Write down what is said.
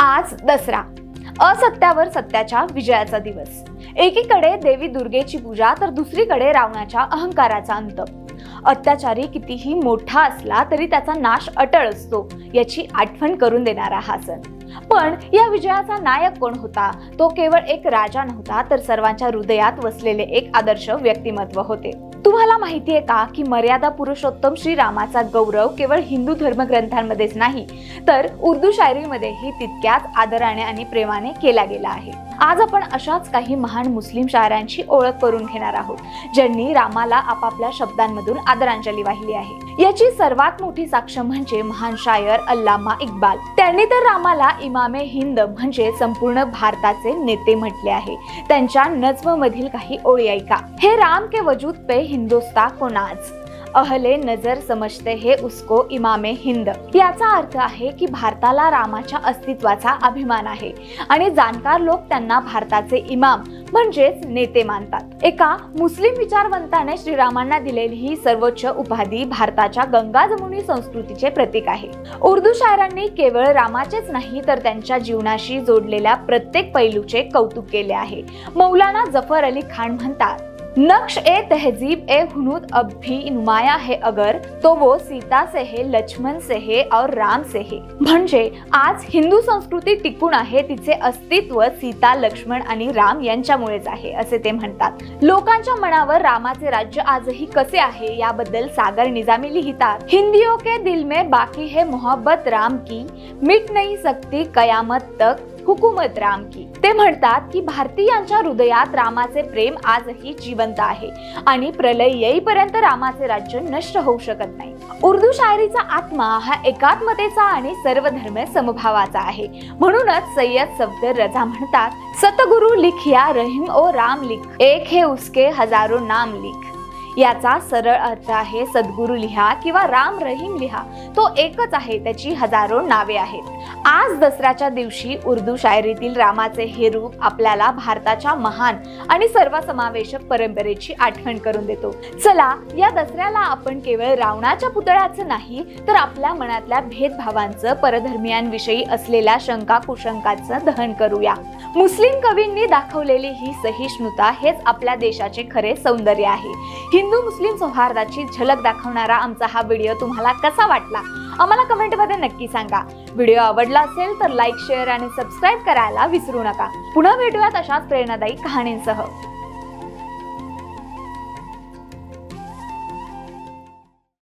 आज दसरा, असत्यावर सत्याच्या विजयाचा दिवस। एकीकडे देवी दुर्गेची पूजा तर दुसरीकडे रावणाच्या अहंकाराचा अंत। अत्याचारी कितीही मोठा असला तरी त्याचा नाश अटळ असतो याची आठवण करून देणारा हा सण। पण या विजयाचा नायक कोण होता? तो केवळ एक राजा नव्हता तर सर्वांच्या हृदयात वसलेले एक आदर्श व्यक्तिमत्व होते। तुम्हाला माहितीये का की मर्यादा पुरुषोत्तम श्रीरामाचा गौरव केवळ हिंदू धर्मग्रंथांमध्येच नाही तर उर्दू शायरीमध्येही तितक्याच आदराने आणि प्रेमाने केला गेला आहे। आज आपण अशाच काही महान मुस्लिम शायरांची ओळख करून घेणार आहोत ज्यांनी रामाला आपापल्या शब्दांमधून आदरांजली वाहिली आहे। याची सर्वात मोठी साक्ष म्हणजे महान शायर अल्लामा इक्बाल। त्यांनी तर रामाला इमामे हिंद म्हणजे संपूर्ण भारताचे नेते म्हटले आहे। त्यांच्या नज्म मधील काही ओळी ऐका। हे राम के वजूद पे हिंदुस्तान को नाज, अहले नजर समजते हे उसको इमामे हिंद। याचा अर्थ आहे की भारताला रामाच्या अस्तित्वाचा अभिमान आहे आणि जाणकार लोक त्यांना भारताचे इमाम म्हणजेच नेते मानतात। एका मुस्लिम विचारवंताने श्रीरामांना दिलेली ही सर्वोच्च उपाधी भारताच्या गंगा जमुनी संस्कृतीचे प्रतीक आहे। उर्दू शायरांनी केवळ रामाचेच नाही तर त्यांच्या जीवनाशी जोडलेल्या प्रत्येक पैलूचे कौतुक केले आहे। मौलाना जफर अली खान म्हणतात, नक्श ए तहजीब ए हुनूद अब भी नुमाया है अगर तो वो सीता से है, लक्ष्मण से है और राम से है। म्हणजे आज हिंदू संस्कृती टिकून आहे तिचे अस्तित्व सीता, लक्ष्मण आणि राम यांच्यामुळेच आहे असे ते म्हणतात। लोकांच्या मनावर रामाचे राज्य आजही कसे आहे याबद्दल सागर निजामी लिहितात, हिंदियों के दिल में बाकी है मोहब्बत राम की, मिट नहीं सकती कयामत तक हुकूमत राम की। ते म्हणतात की भारतीयांच्या हृदयात रामाचे प्रेम आजही जिवंत आहे आणि प्रलय येईपर्यंत रामाचे राज्य नष्ट होऊ शकत नाही। उर्दू शायरीचा आत्मा हा एकात्मतेचा आणि सर्व धर्म समभावाचा आहे। म्हणूनच सय्यद सफदर रजा म्हणतात, सतगुरु लिखिया रहीम ओ राम लिख, एक है उसके हजारों नाम लिख। याचा सरळ अर्थ आहे सद्गुरु लिहा किंवा राम रहीम लिहा, तो एकच आहे, त्याची हजारो नावे आहेत। आज दसऱ्याच्या दिवशी उर्दू शायरीतील रामाचे हे रूप आपल्याला भारताच्या महान आणि सर्वसमावेशक परंपरेची आठवण करून देतो। चला या दसऱ्याला आपण केवळ रावणाच्या पुतळ्याचं नाही तर आपल्या मनातल्या भेदभावांचं, परधर्मियांविषयी असलेल्या शंका कुशंकांचं दहन करूया। मुस्लिम कवींनी दाखवलेली ही सहिष्णुता हेच आपल्या देशाचे खरे सौंदर्य आहे। हिंदू मुस्लिम सौहार्दाची झलक दाखवणारा आमचा हा व्हिडिओ तुम्हाला कसा वाटला आम्हाला कमेंट मध्ये नक्की सांगा। व्हिडिओ आवडला असेल तर लाईक, शेअर आणि सबस्क्राइब करायला विसरू नका। पुन्हा भेटूयात अशाच प्रेरणादायी कहाणींसह।